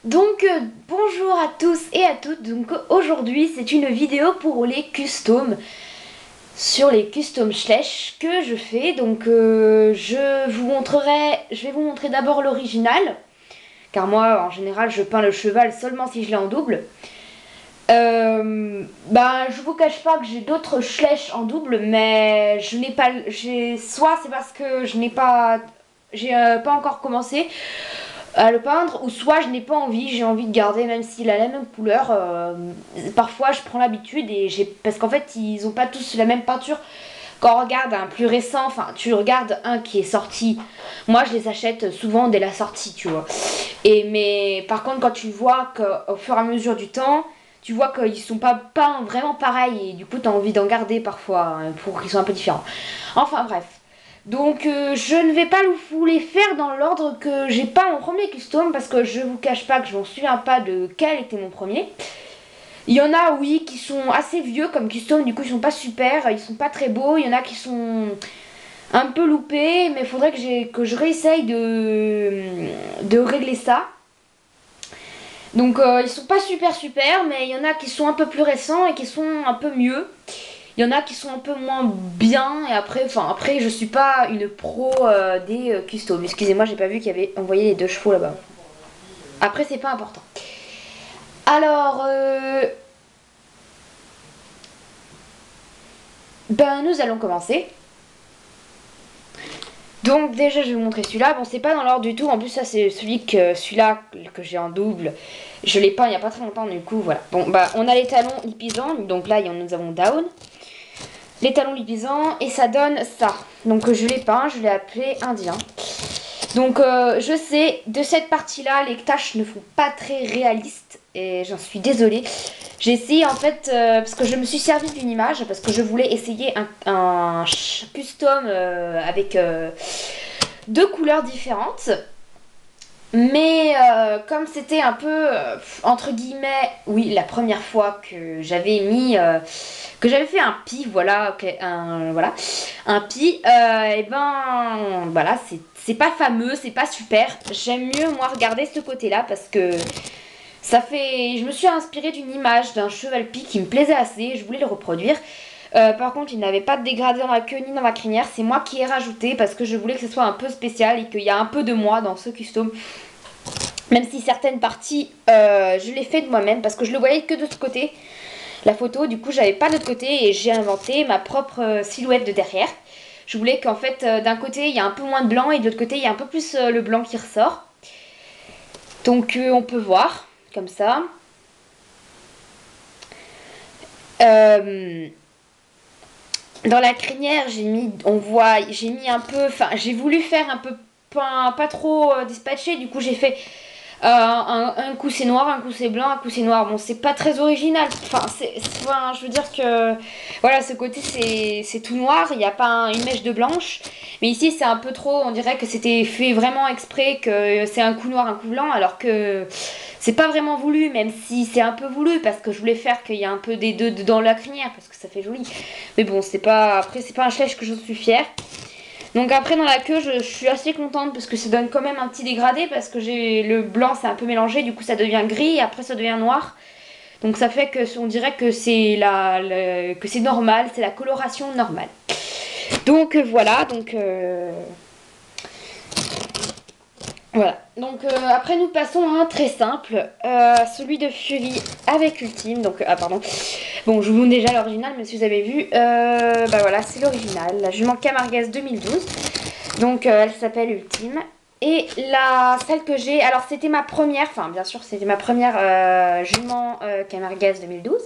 Bonjour à tous et à toutes. Donc aujourd'hui c'est une vidéo pour les customs, sur les custom slash que je fais. Je vais vous montrer d'abord l'original, car moi en général je peins le cheval seulement si je l'ai en double. Je vous cache pas que j'ai d'autres slash en double, mais je n'ai pas, soit c'est parce que j'ai pas encore commencé à le peindre, ou soit je n'ai pas envie, j'ai envie de garder même s'il a la même couleur. Parfois je prends l'habitude parce qu'en fait ils ont pas tous la même peinture. Quand on regarde un plus récent, enfin tu regardes un qui est sorti, moi je les achète souvent dès la sortie, tu vois. Mais par contre quand tu vois qu'au fur et à mesure du temps, tu vois qu'ils sont pas peints vraiment pareils, et du coup tu as envie d'en garder parfois, hein, pour qu'ils soient un peu différents. Enfin bref. Je ne vais pas vous les faire dans l'ordre que j'ai pas mon premier custom, parce que je vous cache pas que je m'en souviens pas de quel était mon premier. Il y en a, oui, qui sont assez vieux comme custom, du coup ils sont pas super, ils sont pas très beaux. Il y en a qui sont un peu loupés, mais il faudrait que je réessaye de régler ça. Ils sont pas super, mais il y en a qui sont un peu plus récents et qui sont un peu mieux. Il y en a qui sont un peu moins bien, et après je suis pas une pro des customs. Excusez-moi, j'ai pas vu qu'il y avait envoyé les deux chevaux là-bas. Après c'est pas important. Alors, nous allons commencer. Donc déjà je vais vous montrer celui-là. Bon, c'est pas dans l'ordre du tout. En plus ça c'est celui-là que j'ai en double. Je l'ai peint il y a pas très longtemps, du coup voilà. On a les talons lipisants. Donc là nous avons down. Les talons lipisants, et ça donne ça. Donc je l'ai peint, je l'ai appelé indien. Je sais, de cette partie-là, les tâches ne font pas très réalistes, et j'en suis désolée. J'ai essayé en fait, parce que je me suis servi d'une image, parce que je voulais essayer un custom avec deux couleurs différentes. Mais comme c'était un peu, entre guillemets, oui, la première fois que j'avais que j'avais fait un pis, voilà, un pis, voilà, c'est pas fameux, c'est pas super. J'aime mieux, moi, regarder ce côté-là, parce que je me suis inspirée d'une image d'un cheval pis qui me plaisait assez, je voulais le reproduire. Par contre, il n'avait pas de dégradé dans la queue ni dans la crinière, c'est moi qui ai rajouté parce que je voulais que ce soit un peu spécial et qu'il y a un peu de moi dans ce custom. Même si certaines parties, je l'ai fait de moi-même parce que je le voyais que de ce côté, la photo. Du coup, j'avais pas de l'autre côté et j'ai inventé ma propre silhouette de derrière. Je voulais qu'en fait, d'un côté, il y a un peu moins de blanc et de l'autre côté, il y a un peu plus le blanc qui ressort. On peut voir comme ça. Dans la crinière, j'ai mis un peu, enfin, j'ai voulu faire un peu pas trop dispatché. Du coup, j'ai fait un coup c'est noir, un coup c'est blanc, un coup c'est noir. Bon, c'est pas très original. Je veux dire que voilà, ce côté c'est tout noir. Il n'y a pas une mèche de blanche. Mais ici, c'est un peu trop. On dirait que c'était fait vraiment exprès, que c'est un coup noir, un coup blanc, alors que c'est pas vraiment voulu, même si c'est un peu voulu, parce que je voulais faire qu'il y a un peu des deux dans la crinière, parce que ça fait joli. Mais bon, c'est pas. Après, c'est pas un slèche que je suis fière. Donc après dans la queue je suis assez contente parce que ça donne quand même un petit dégradé, parce que j'ai le blanc, c'est un peu mélangé, du coup ça devient gris et après ça devient noir. Donc ça fait que on dirait que que c'est normal, c'est la coloration normale. Voilà, après nous passons à un très simple, celui de Fury avec Ultime. Pardon. Bon, je vous montre déjà l'original, mais si vous avez vu, voilà, c'est l'original, la jument Camarguez 2012. Elle s'appelle Ultime. Et celle que j'ai, alors c'était ma première, enfin bien sûr c'était ma première jument Camarguez 2012.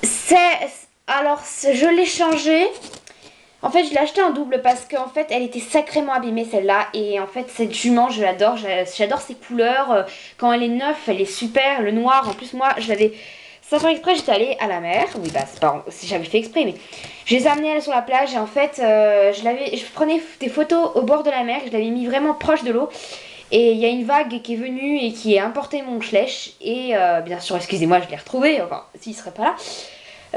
Je l'ai changée. En fait, je l'ai achetée en double parce qu'en fait, elle était sacrément abîmée celle-là. Et en fait, cette jument, je l'adore. J'adore ses couleurs. Quand elle est neuve, elle est super. Le noir, en plus, moi, je l'avais. Sans faire exprès, j'étais allée à la mer. Oui, c'est pas si j'avais fait exprès, mais je les ai amenés sur la plage. Et en fait, je prenais des photos au bord de la mer. Je l'avais mis vraiment proche de l'eau. Et il y a une vague qui est venue et qui a emporté mon schlech. Et bien sûr, excusez-moi, je l'ai retrouvé. Enfin, s'il serait pas là.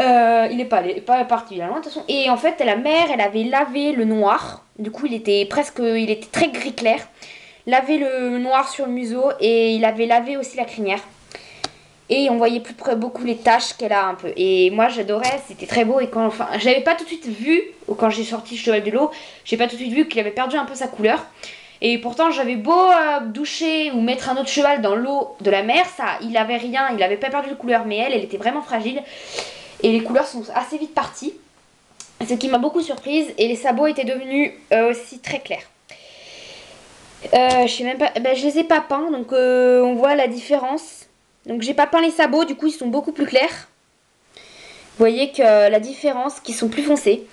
Il n'est pas parti bien loin de toute façon. Et en fait, la mer, elle avait lavé le noir. Du coup, il était très gris clair. lavé le noir sur le museau et il avait lavé aussi la crinière. Et on voyait plus près beaucoup les taches qu'elle a un peu. Et moi j'adorais, c'était très beau. Et quand, enfin, j'avais pas tout de suite vu, ou quand j'ai sorti le cheval de l'eau, j'ai pas tout de suite vu qu'il avait perdu un peu sa couleur. Et pourtant j'avais beau doucher ou mettre un autre cheval dans l'eau de la mer, ça, il avait rien, il avait pas perdu de couleur. Mais elle était vraiment fragile. Et les couleurs sont assez vite parties. Ce qui m'a beaucoup surprise. Et les sabots étaient devenus aussi très clairs. Je sais même pas, je les ai pas peints, donc on voit la différence. Donc j'ai pas peint les sabots, du coup ils sont beaucoup plus clairs. Vous voyez que la différence, qu'ils sont plus foncés.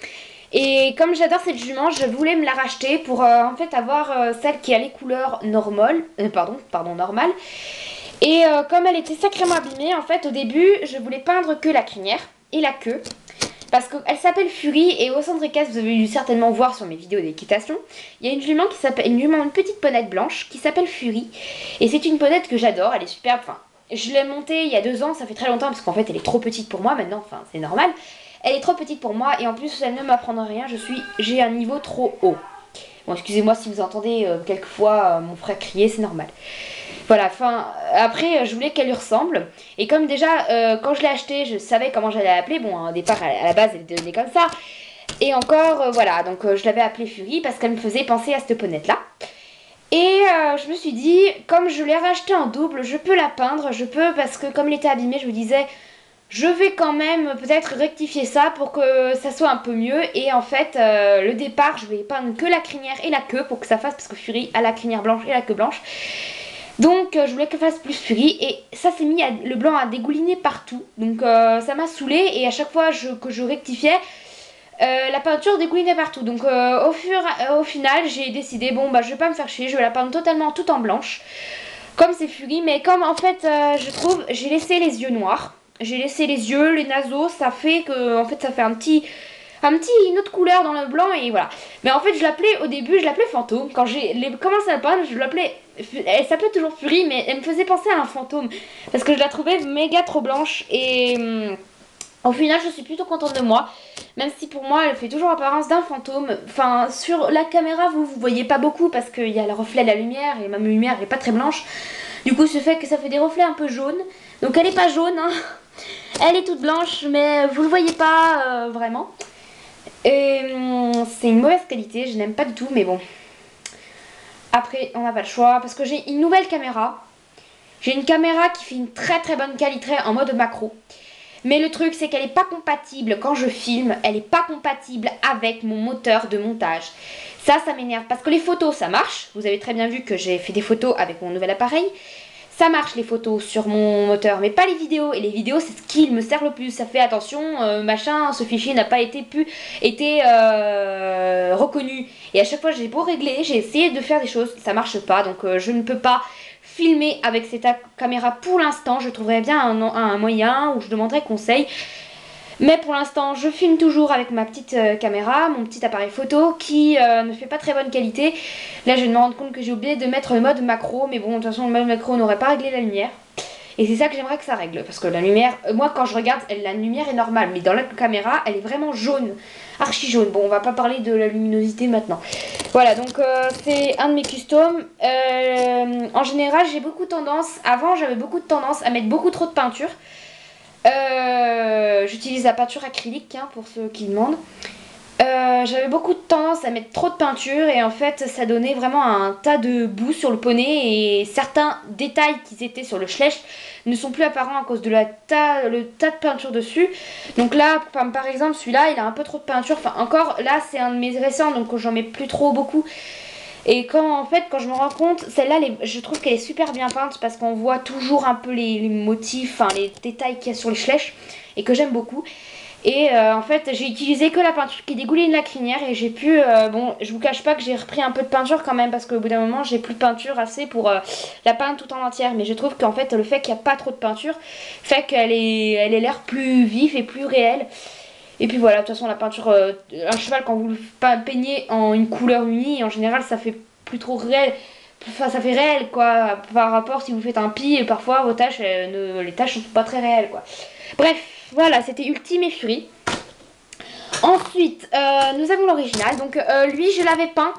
Et comme j'adore cette jument, je voulais me la racheter pour en fait avoir celle qui a les couleurs normales, normales. Et comme elle était sacrément abîmée, en fait au début je voulais peindre que la crinière et la queue. Parce qu'elle s'appelle Fury et au centre équestre, vous avez dû certainement voir sur mes vidéos d'équitation, il y a une jument qui s'appelle une petite ponette blanche qui s'appelle Fury. Et c'est une ponette que j'adore, elle est superbe. Enfin, je l'ai montée il y a 2 ans, ça fait très longtemps parce qu'en fait elle est trop petite pour moi maintenant, enfin c'est normal. Elle est trop petite pour moi et en plus elle ne m'apprendra rien, j'ai un niveau trop haut. Bon excusez-moi si vous entendez quelquefois mon frère crier, c'est normal. Voilà, enfin, après, je voulais qu'elle lui ressemble. Et comme déjà, quand je l'ai achetée, je savais comment j'allais l'appeler. Bon, au départ, à la base, elle était donnée comme ça. Et encore, voilà, donc je l'avais appelée Fury parce qu'elle me faisait penser à cette ponette-là. Et je me suis dit, comme je l'ai rachetée en double, je peux la peindre. Je peux, parce que comme elle était abîmée, je me disais, je vais quand même peut-être rectifier ça pour que ça soit un peu mieux. Et en fait, le départ, je vais peindre que la crinière et la queue pour que ça fasse, parce que Fury a la crinière blanche et la queue blanche. Donc je voulais qu'elle fasse plus Fury et ça s'est mis le blanc à dégouliner partout. Donc ça m'a saoulée et à chaque fois que je rectifiais, la peinture dégoulinait partout. Donc au final j'ai décidé, bon bah je vais pas me faire chier, je vais la peindre totalement tout en blanche. Comme c'est Fury, mais comme en fait je trouve, j'ai laissé les yeux noirs. J'ai laissé les yeux, les naseaux, ça fait que en fait ça fait une autre couleur dans le blanc et voilà. Mais en fait je l'appelais au début, je l'appelais fantôme. Quand j'ai commencé à peindre, je l'appelais, elle s'appelait toujours Fury mais elle me faisait penser à un fantôme. Parce que je la trouvais méga trop blanche et au final je suis plutôt contente de moi. Même si pour moi elle fait toujours apparence d'un fantôme. Enfin sur la caméra vous voyez pas beaucoup parce qu'il y a le reflet de la lumière et ma lumière est pas très blanche. Du coup ce fait que ça fait des reflets un peu jaunes. Donc elle est pas jaune hein. Elle est toute blanche mais vous le voyez pas vraiment. C'est une mauvaise qualité, je n'aime pas du tout, mais bon. Après, on n'a pas le choix, parce que j'ai une nouvelle caméra. J'ai une caméra qui fait une très très bonne qualité en mode macro. Mais le truc, c'est qu'elle n'est pas compatible quand je filme. Elle n'est pas compatible avec mon moteur de montage. Ça m'énerve, parce que les photos, ça marche. Vous avez très bien vu que j'ai fait des photos avec mon nouvel appareil. Ça marche les photos sur mon moteur, mais pas les vidéos. Et les vidéos, c'est ce qui me sert le plus. Ça fait attention, machin, ce fichier n'a pas été reconnu. Et à chaque fois, j'ai beau régler, j'ai essayé de faire des choses, ça marche pas. Donc je ne peux pas filmer avec cette caméra pour l'instant. Je trouverai bien un moyen où je demanderai conseil. Mais pour l'instant, je filme toujours avec ma petite caméra, mon petit appareil photo qui ne fait pas très bonne qualité. Là, je vais me rendre compte que j'ai oublié de mettre le mode macro. Mais bon, de toute façon, le mode macro n'aurait pas réglé la lumière. Et c'est ça que j'aimerais que ça règle. Parce que la lumière, moi quand je regarde, la lumière est normale. Mais dans la caméra, elle est vraiment jaune. Archi jaune. Bon, on va pas parler de la luminosité maintenant. Voilà, donc c'est un de mes customs. En général, j'ai beaucoup tendance... Avant, j'avais beaucoup de tendance à mettre beaucoup trop de peinture. J'utilise la peinture acrylique hein, pour ceux qui demandent. J'avais beaucoup de tendance à mettre trop de peinture et en fait ça donnait vraiment un tas de boue sur le poney et certains détails qui étaient sur le schlecht ne sont plus apparents à cause de le tas de peinture dessus. Donc là par exemple celui-là il a un peu trop de peinture, enfin encore là c'est un de mes récents donc j'en mets plus trop beaucoup. Et quand je me rends compte, celle-là je trouve qu'elle est super bien peinte parce qu'on voit toujours un peu les motifs, enfin les détails qu'il y a sur les schlecht et que j'aime beaucoup. Et en fait j'ai utilisé que la peinture qui dégouline la crinière et j'ai pu, bon je vous cache pas que j'ai repris un peu de peinture quand même parce qu'au bout d'un moment j'ai plus de peinture assez pour la peindre tout en entière. Mais je trouve qu'en fait le fait qu'il n'y a pas trop de peinture fait qu'elle ait l'air plus vif et plus réelle. Et puis voilà, de toute façon la peinture, un cheval quand vous le peignez en une couleur unie, en général ça fait plus trop réel. Enfin ça fait réel quoi, par rapport si vous faites un pis et parfois vos tâches, les tâches ne sont pas très réelles quoi. Bref, voilà, c'était Ultime et Fury. Ensuite, nous avons l'original. Donc lui, je l'avais peint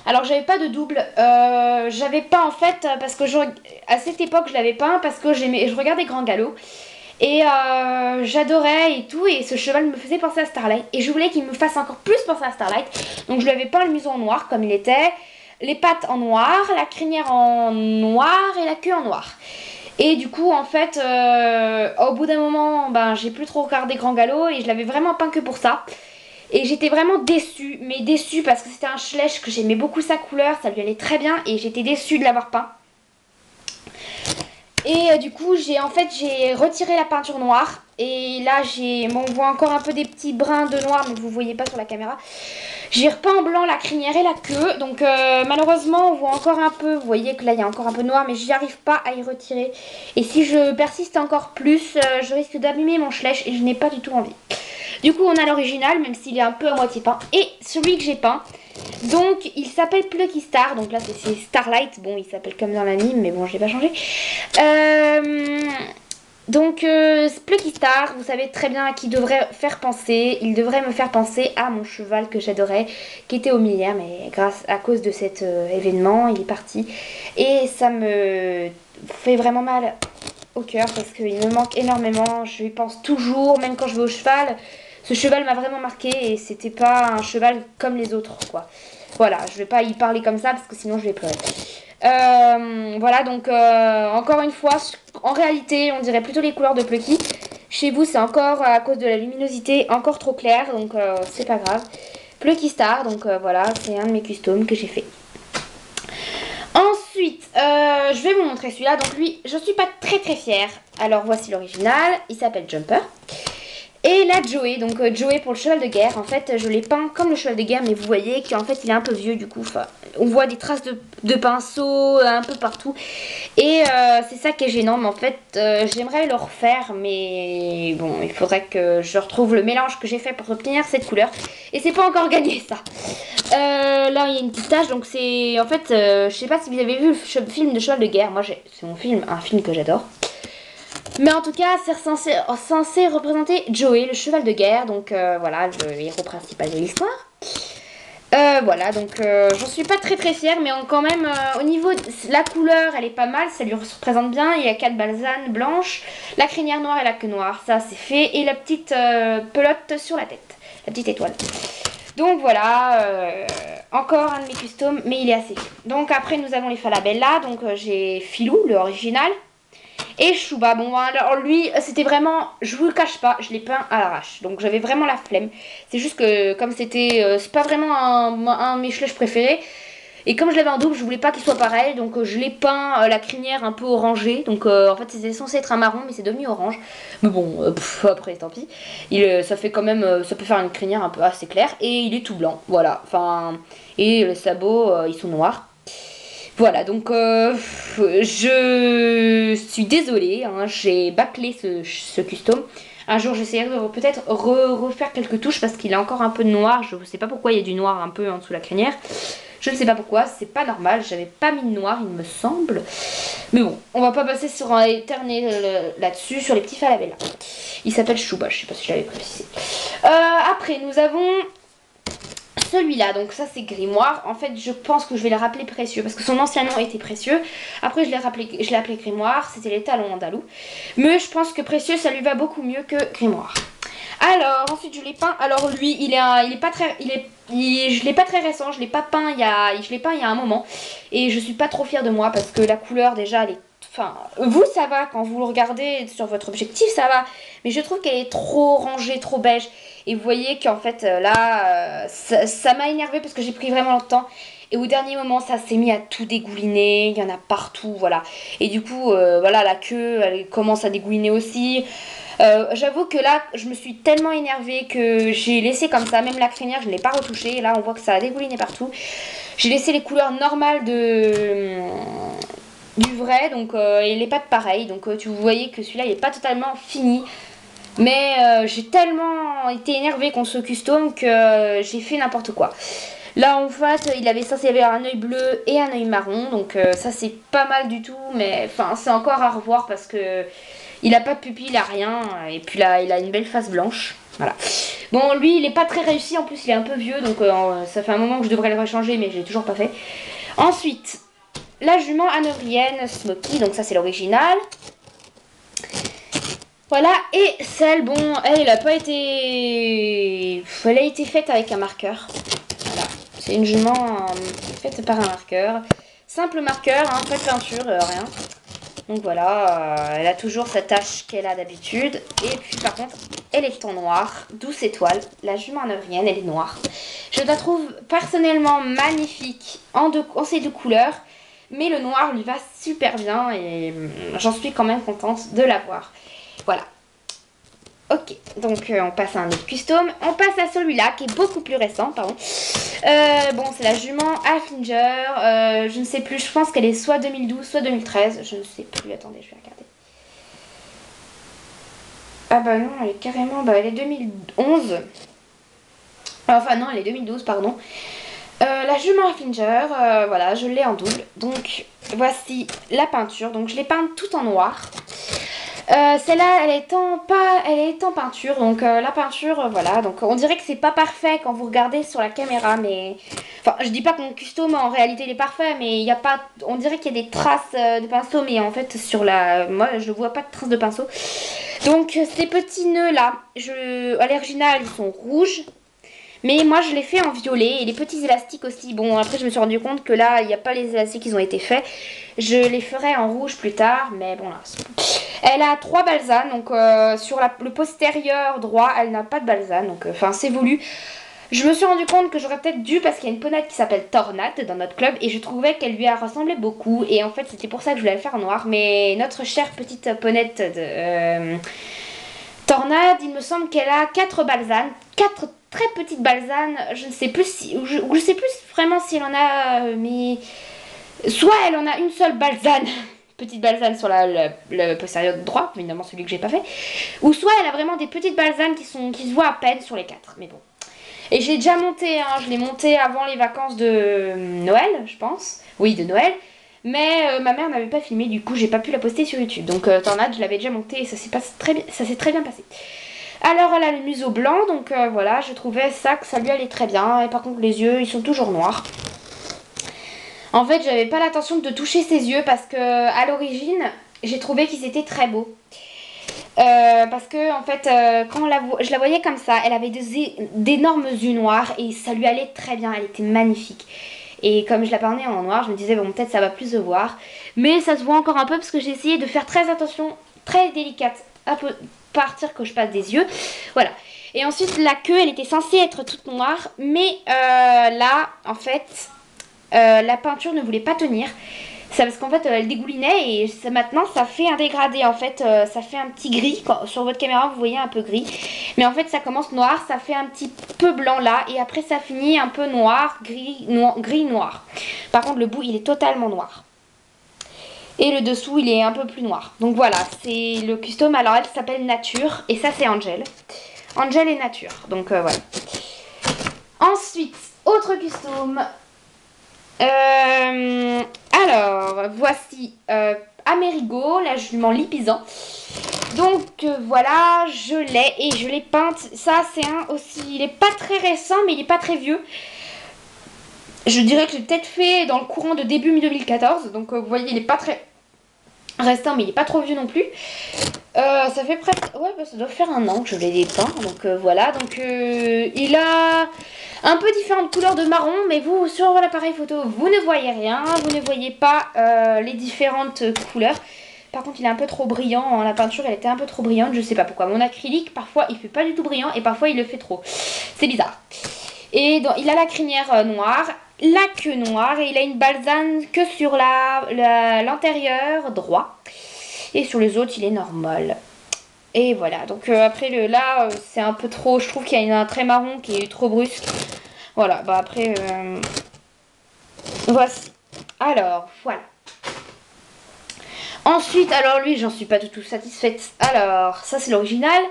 Alors j'avais pas de double, j'avais pas en fait, parce que à cette époque je l'avais pas, parce que je regardais Grand Galop. Et j'adorais et tout, et ce cheval me faisait penser à Starlight. Et je voulais qu'il me fasse encore plus penser à Starlight. Donc je lui avais peint le museau en noir comme il était, les pattes en noir, la crinière en noir et la queue en noir. Et du coup, en fait, au bout d'un moment, ben, j'ai plus trop regardé Grand Galop et je l'avais vraiment peint que pour ça. Et j'étais vraiment déçue, mais déçue parce que c'était un Schleich que j'aimais beaucoup sa couleur, ça lui allait très bien et j'étais déçue de l'avoir peint. Et du coup, j'ai retiré la peinture noire. Et là, bon, on voit encore un peu des petits brins de noir, mais vous ne voyez pas sur la caméra. J'ai repeint en blanc la crinière et la queue. Donc malheureusement, on voit encore un peu. Vous voyez que là, il y a encore un peu de noir, mais j'y arrive pas à y retirer. Et si je persiste encore plus, je risque d'abîmer mon Schleich et je n'ai pas du tout envie. Du coup, on a l'original, même s'il est un peu à moitié peint. Et celui que j'ai peint. Donc, il s'appelle Plucky Star. Donc là, c'est Starlight. Bon, il s'appelle comme dans l'anime, mais bon, je l'ai pas changé. Plucky Star, vous savez très bien à qui devrait faire penser. Il devrait me faire penser à mon cheval que j'adorais, qui était au milieu, mais à cause de cet événement, il est parti. Et ça me fait vraiment mal au cœur parce qu'il me manque énormément. Je lui pense toujours, même quand je vais au cheval. Ce cheval m'a vraiment marqué et c'était pas un cheval comme les autres, quoi. Voilà, je vais pas y parler comme ça parce que sinon je vais pleurer. Voilà, donc encore une fois, en réalité, on dirait plutôt les couleurs de Plucky. Chez vous, c'est encore à cause de la luminosité encore trop clair, donc c'est pas grave. Plucky Star, donc voilà, c'est un de mes customs que j'ai fait. Ensuite, je vais vous montrer celui-là. Donc lui, je suis pas très fière. Alors voici l'original, il s'appelle Jumper. Et là, Joey, donc Joey pour le cheval de guerre, en fait, je l'ai peint comme le cheval de guerre, mais vous voyez qu'en fait, il est un peu vieux, du coup, on voit des traces de pinceau un peu partout. Et c'est ça qui est gênant, mais en fait, j'aimerais le refaire, mais bon, il faudrait que je retrouve le mélange que j'ai fait pour obtenir cette couleur. Et c'est pas encore gagné, ça. Là, il y a une petite tache, donc c'est, en fait, je sais pas si vous avez vu le film de cheval de guerre, moi, c'est un film que j'adore. Mais en tout cas, c'est censé représenter Joey, le cheval de guerre, donc voilà, le héros principal de l'histoire. Voilà, donc j'en suis pas très fière, mais quand même, au niveau de la couleur, elle est pas mal, ça lui représente bien. Il y a 4 balsanes blanches, la crinière noire et la queue noire, ça c'est fait, et la petite pelote sur la tête, la petite étoile. Donc voilà, encore un de mes customs, mais il est assez vieux. Donc après, nous avons les Falabella, donc j'ai Filou, le original. Et Chouba, bon alors lui c'était vraiment, je vous le cache pas, je l'ai peint à l'arrache. Donc j'avais vraiment la flemme. C'est juste que comme c'est pas vraiment un de mes Schleich préférés. Et comme je l'avais en double, je voulais pas qu'il soit pareil. Donc je l'ai peint la crinière un peu orangée. Donc en fait c'était censé être un marron mais c'est devenu orange. Mais bon, après tant pis. Ça fait quand même, ça peut faire une crinière un peu assez claire. Et il est tout blanc, voilà. Enfin, et les sabots ils sont noirs. Voilà, donc je suis désolée, hein, j'ai bâclé ce custom. Un jour, j'essaierai de peut-être refaire quelques touches parce qu'il a encore un peu de noir. Je ne sais pas pourquoi il y a du noir un peu en dessous de la crinière. Je ne sais pas pourquoi, c'est pas normal. J'avais pas mis de noir, il me semble. Mais bon, on va pas passer sur un éternel là-dessus, sur les petits Falabella. Il s'appelle Chouba, je sais pas si je l'avais précisé. Après, nous avons celui-là, donc ça c'est Grimoire. En fait, je pense que je vais le rappeler Précieux parce que son ancien nom était Précieux. Après, je l'ai appelé Grimoire. C'était les talons andalous. Mais je pense que Précieux, ça lui va beaucoup mieux que Grimoire. Alors, ensuite, je l'ai peint. Alors, lui, je l'ai pas très récent. Je l'ai pas peint il y a un moment. Et je suis pas trop fière de moi parce que la couleur, déjà, elle est. Enfin, vous, ça va, quand vous le regardez sur votre objectif, ça va. Mais je trouve qu'elle est trop rangée, trop beige. Et vous voyez qu'en fait, là, ça m'a énervé parce que j'ai pris vraiment longtemps. Et au dernier moment, ça s'est mis à tout dégouliner. Il y en a partout, voilà. Et du coup, voilà, la queue, elle commence à dégouliner aussi. J'avoue que là, je me suis tellement énervée que j'ai laissé comme ça. Même la crinière, je ne l'ai pas retouchée. Et là, on voit que ça a dégouliné partout. J'ai laissé les couleurs normales du vrai, donc et les pattes pareilles. Donc vous voyez que celui-là, il n'est pas totalement fini. Mais j'ai tellement été énervée contre ce custom que j'ai fait n'importe quoi. Là en fait il avait censé avoir un œil bleu et un œil marron. Donc ça c'est pas mal du tout. Mais enfin c'est encore à revoir parce que il a pas de pupille, il a rien. Et puis là il a une belle face blanche. Voilà. Bon, lui, il est pas très réussi. En plus, il est un peu vieux. Donc, ça fait un moment que je devrais le rechanger. Mais je l'ai toujours pas fait. Ensuite, la jument hanovrienne Smoky. Donc, ça, c'est l'original. Voilà. Et celle, bon, elle a pas été... Elle a été faite avec un marqueur. Voilà. C'est une jument faite par un marqueur. Simple marqueur, hein, pas de peinture, rien. Donc voilà, elle a toujours cette tache qu'elle a d'habitude. Et puis par contre, elle est en noir, 12 étoiles. La jument hanovrienne, elle est noire. Je la trouve personnellement magnifique en ces deux couleurs. Mais le noir lui va super bien et j'en suis quand même contente de l'avoir. Voilà. Ok, donc on passe à un autre custom. On passe à celui-là qui est beaucoup plus récent, pardon. Bon, c'est la jument Halfinger. Je ne sais plus, je pense qu'elle est soit 2012, soit 2013. Je ne sais plus, attendez, je vais regarder. Ah bah non, elle est carrément, bah elle est 2011. Enfin non, elle est 2012, pardon. La jument Halfinger, voilà, je l'ai en double. Donc voici la peinture. Donc je l'ai peinte tout en noir. Celle-là, elle est en peinture, donc la peinture, voilà, donc on dirait que c'est pas parfait quand vous regardez sur la caméra, mais, enfin, je dis pas que mon custom en réalité il est parfait, mais il y a pas, on dirait qu'il y a des traces de pinceau, mais en fait moi je vois pas de traces de pinceau. Donc ces petits nœuds là, à l'original ils sont rouges. Mais moi je l'ai fait en violet et les petits élastiques aussi. Bon, après je me suis rendu compte que là il n'y a pas les élastiques qui ont été faits. Je les ferai en rouge plus tard, mais bon là. Elle a 3 balsanes, donc sur le postérieur droit elle n'a pas de balsane, donc enfin c'est voulu. Je me suis rendu compte que j'aurais peut-être dû, parce qu'il y a une ponette qui s'appelle Tornade dans notre club et je trouvais qu'elle lui a ressemblé beaucoup. Et en fait c'était pour ça que je voulais le faire en noir, mais notre chère petite ponette de... Tornade, il me semble qu'elle a 4 balsanes, 4 très petites balsanes, je ne sais plus si, ou je sais plus vraiment si elle en a, mais soit elle en a une seule balsane, petite balsane sur le postérieur droit, évidemment celui que j'ai pas fait, ou soit elle a vraiment des petites balsanes qui se voient à peine sur les 4, mais bon. Et j'ai déjà monté, hein, je l'ai monté avant les vacances de Noël, je pense, oui de Noël. Mais ma mère n'avait pas filmé, du coup j'ai pas pu la poster sur YouTube. Donc Tornade, je l'avais déjà monté et ça s'est très bien passé. Alors elle a le museau blanc, donc voilà, je trouvais ça que ça lui allait très bien. Et par contre les yeux, ils sont toujours noirs. En fait, j'avais pas l'intention de toucher ses yeux parce que à l'origine, j'ai trouvé qu'ils étaient très beaux. Parce que en fait, quand je la voyais comme ça, elle avait d'énormes yeux noirs et ça lui allait très bien, elle était magnifique. Et comme je la peignais en noir, je me disais bon peut-être ça va plus se voir. Mais ça se voit encore un peu parce que j'ai essayé de faire très attention, très délicate, à partir que je passe des yeux. Voilà. Et ensuite la queue, elle était censée être toute noire. Mais là, en fait, la peinture ne voulait pas tenir. C'est parce qu'en fait elle dégoulinait et maintenant ça fait un dégradé en fait, ça fait un petit gris, sur votre caméra vous voyez un peu gris, mais en fait ça commence noir, ça fait un petit peu blanc là et après ça finit un peu noir, gris noir. Par contre le bout il est totalement noir et le dessous il est un peu plus noir. Donc voilà, c'est le custom. Alors elle s'appelle Nature et ça c'est Angel et Nature, donc voilà. Ensuite autre custom. Alors, voici Amerigo, la jument Lipizzan. Donc voilà, je l'ai et je l'ai peinte. Ça, c'est un aussi, il est pas très récent, mais il est pas très vieux. Je dirais que j'ai peut-être fait dans le courant de début 2014. Donc vous voyez, il est pas très récent, mais il est pas trop vieux non plus. Ça fait presque, ouais, bah, ça doit faire un an que je l'ai peint. Donc voilà, donc il a un peu différentes couleurs de marron, mais vous, sur l'appareil photo, vous ne voyez rien. Vous ne voyez pas les différentes couleurs. Par contre, il est un peu trop brillant. Hein, la peinture, elle était un peu trop brillante. Je sais pas pourquoi. Mon acrylique, parfois, il fait pas du tout brillant et parfois, il le fait trop. C'est bizarre. Et donc, il a la crinière noire, la queue noire et il a une balsane que sur l'antérieur droit. Et sur les autres, il est normal. Et voilà, donc après là c'est un peu trop, je trouve qu'il y a un trait marron qui est trop brusque. Voilà, bah après voici. Alors voilà. Ensuite, alors lui j'en suis pas du tout satisfaite. Alors ça c'est l'original.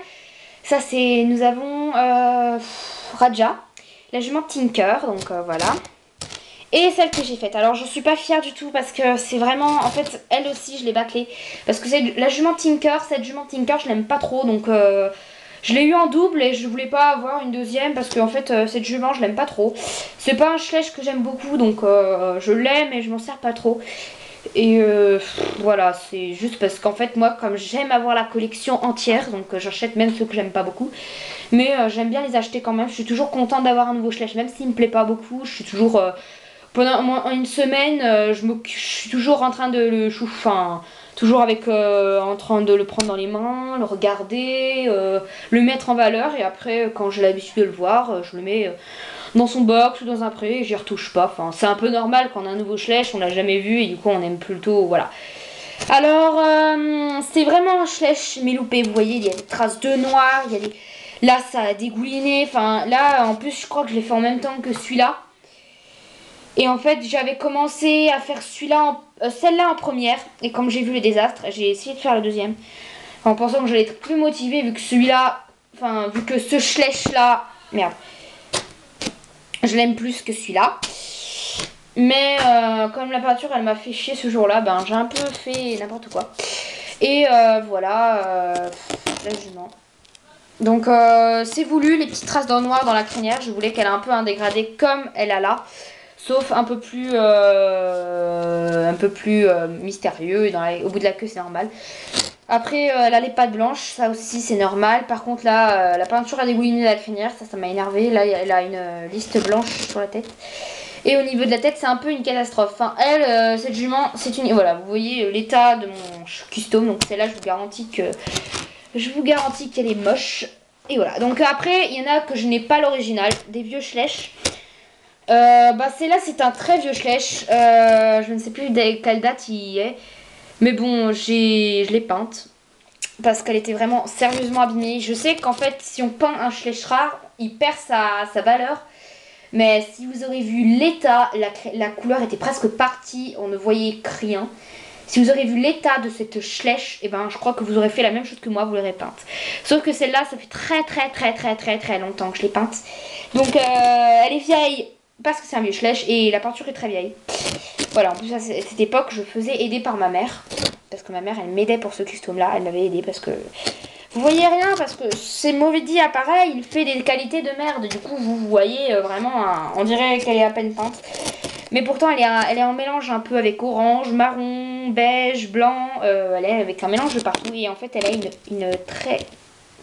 Ça c'est, nous avons Raja, la jument Tinker, donc voilà. Et celle que j'ai faite. Alors je suis pas fière du tout parce que c'est vraiment, en fait elle aussi je l'ai bâclée. Parce que c'est la jument Tinker, cette jument Tinker je l'aime pas trop, donc Je l'ai eu en double et je voulais pas avoir une deuxième parce que en fait cette jument je l'aime pas trop. C'est pas un Schleich que j'aime beaucoup donc je l'aime et je m'en sers pas trop. Et voilà, c'est juste parce qu'en fait moi comme j'aime avoir la collection entière, donc j'achète même ceux que j'aime pas beaucoup. Mais j'aime bien les acheter quand même, je suis toujours contente d'avoir un nouveau Schleich, même s'il me plaît pas beaucoup, je suis toujours... pendant au moins une semaine, je suis toujours en train de le enfin, toujours avec en train de le prendre dans les mains, le regarder, le mettre en valeur et après quand j'ai l'habitude de le voir, je le mets dans son box ou dans un pré et j'y retouche pas. Enfin, c'est un peu normal quand on a un nouveau Schleich, on l'a jamais vu et du coup on aime plutôt voilà. Alors c'est vraiment un Schleich mais loupé, vous voyez, il y a des traces de noir, il y a des là ça a dégouliné, enfin là en plus je crois que je l'ai fait en même temps que celui-là. Et en fait, j'avais commencé à faire celle-là en première. Et comme j'ai vu le désastre, j'ai essayé de faire la deuxième. En pensant que j'allais être plus motivée vu que celui-là, enfin, vu que ce Schleich-là, merde, je l'aime plus que celui-là. Mais comme la peinture, elle m'a fait chier ce jour-là, ben j'ai un peu fait n'importe quoi. Et voilà, la jument. Donc c'est voulu, les petites traces dans le noir dans la crinière. Je voulais qu'elle ait un peu un dégradé comme elle a là. Sauf un peu plus mystérieux. Et au bout de la queue, c'est normal. Après, elle a les pattes blanches. Ça aussi, c'est normal. Par contre, là, la peinture a dégouliné la crinière. Ça m'a énervé. Là, elle a une liste blanche sur la tête. Et au niveau de la tête, c'est un peu une catastrophe. Enfin, elle, cette jument, c'est une... Voilà, vous voyez l'état de mon custom. Donc, celle-là, je vous garantis qu'elle est moche. Et voilà. Donc, après, il y en a que je n'ai pas l'original. Des vieux Schleich. Bah celle-là c'est un très vieux Schleich, je ne sais plus de quelle date il est, mais bon je l'ai peinte parce qu'elle était vraiment sérieusement abîmée. Je sais qu'en fait si on peint un Schleich rare il perd sa valeur, mais si vous aurez vu l'état, la couleur était presque partie, on ne voyait rien. Si vous aurez vu l'état de cette Schleich, et ben je crois que vous aurez fait la même chose que moi, vous l'aurez peinte. Sauf que celle-là ça fait très longtemps que je l'ai peinte, donc elle est vieille parce que c'est un vieux Schleich et la peinture est très vieille. Voilà, en plus à cette époque je faisais aider par ma mère. Parce que ma mère elle m'aidait pour ce custom là, elle m'avait aidé parce que... Vous voyez rien parce que ces mauvais dit appareil, il fait des qualités de merde. Du coup vous voyez vraiment, on dirait qu'elle est à peine peinte. Mais pourtant elle est en mélange un peu avec orange, marron, beige, blanc. Elle est avec un mélange de partout et en fait elle a une très...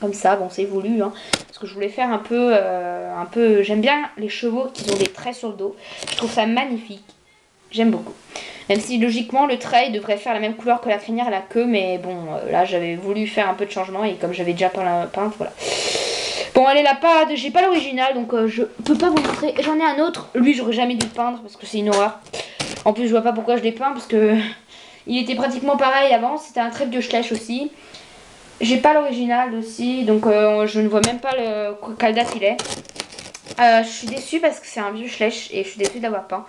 Comme ça, bon c'est voulu hein, parce que je voulais faire un peu, j'aime bien les chevaux qui ont des traits sur le dos, je trouve ça magnifique, j'aime beaucoup. Même si logiquement le trait devrait faire la même couleur que la crinière et la queue, mais bon là j'avais voulu faire un peu de changement et comme j'avais déjà peinte, voilà. Bon elle est là, j'ai pas l'original donc je peux pas vous montrer, j'en ai un autre, lui j'aurais jamais dû le peindre parce que c'est une horreur. En plus je vois pas pourquoi je l'ai peint parce que il était pratiquement pareil avant, c'était un très vieux Schleich aussi. J'ai pas l'original aussi, donc je ne vois même pas quelle date il est. Je suis déçue parce que c'est un vieux Schleich et je suis déçue d'avoir peint.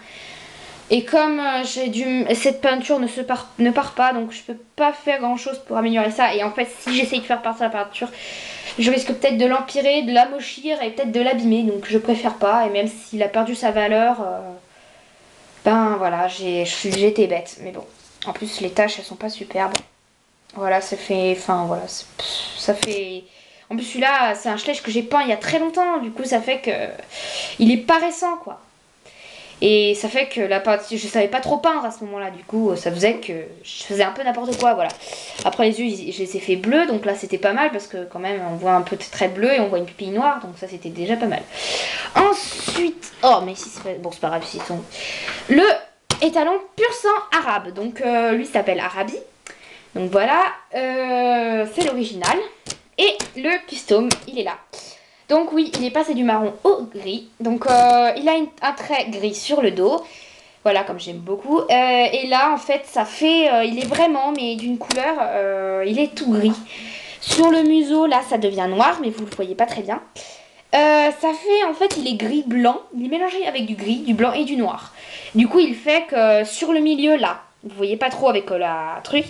Et comme cette peinture ne part pas, donc je peux pas faire grand chose pour améliorer ça. Et en fait, si j'essaye de faire partir la peinture, je risque peut-être de l'empirer, de l'amochir et peut-être de l'abîmer. Donc je préfère pas. Et même s'il a perdu sa valeur, ben voilà, j'ai été bête. Mais bon, en plus les taches elles sont pas superbes. Voilà, ça fait... Enfin, voilà, ça fait... En plus, celui-là, c'est un Schleich que j'ai peint il y a très longtemps. Du coup, ça fait que... Il est pas récent, quoi. Et ça fait que la peinture... Je savais pas trop peindre à ce moment-là. Du coup, ça faisait que... Je faisais un peu n'importe quoi, voilà. Après, les yeux, je les ai fait bleus. Donc là, c'était pas mal. Parce que quand même, on voit un peu de trait bleu et on voit une pupille noire. Donc ça, c'était déjà pas mal. Ensuite... Oh, mais si c'est pas... Bon, c'est pas grave, si sont... Le étalon pur sang arabe. Donc, lui s'appelle Arabi. Donc voilà, c'est l'original. Et le custom, il est là. Donc oui, il est passé du marron au gris. Donc il a un trait gris sur le dos. Voilà, comme j'aime beaucoup. Et là, en fait, ça fait... il est vraiment, mais d'une couleur... il est tout gris. Sur le museau, là, ça devient noir, mais vous ne le voyez pas très bien. Ça fait, en fait, il est gris-blanc. Il est mélangé avec du gris, du blanc et du noir. Du coup, il fait que sur le milieu, là, vous ne voyez pas trop avec la truc...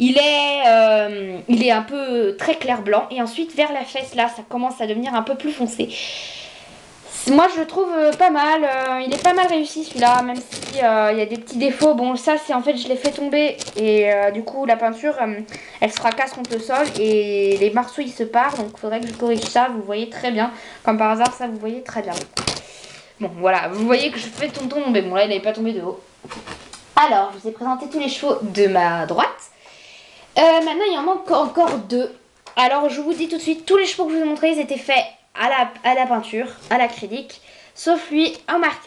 Il est un peu très clair blanc et ensuite vers la fesse là ça commence à devenir un peu plus foncé. Moi je le trouve pas mal, il est pas mal réussi celui-là, même si il y a des petits défauts. Bon ça c'est en fait je l'ai fait tomber et du coup la peinture elle se fracasse contre le sol et les morceaux ils se partent, donc il faudrait que je corrige ça, vous voyez très bien. Comme par hasard ça vous voyez très bien. Bon voilà, vous voyez que je fais tomber, bon là il n'avait pas tombé de haut. Alors je vous ai présenté tous les chevaux de ma droite. Maintenant il y en manque encore deux. Alors je vous dis tout de suite, tous les chevaux que je vous ai montrés ils étaient faits à la peinture, à l'acrylique, sauf lui en marqueur.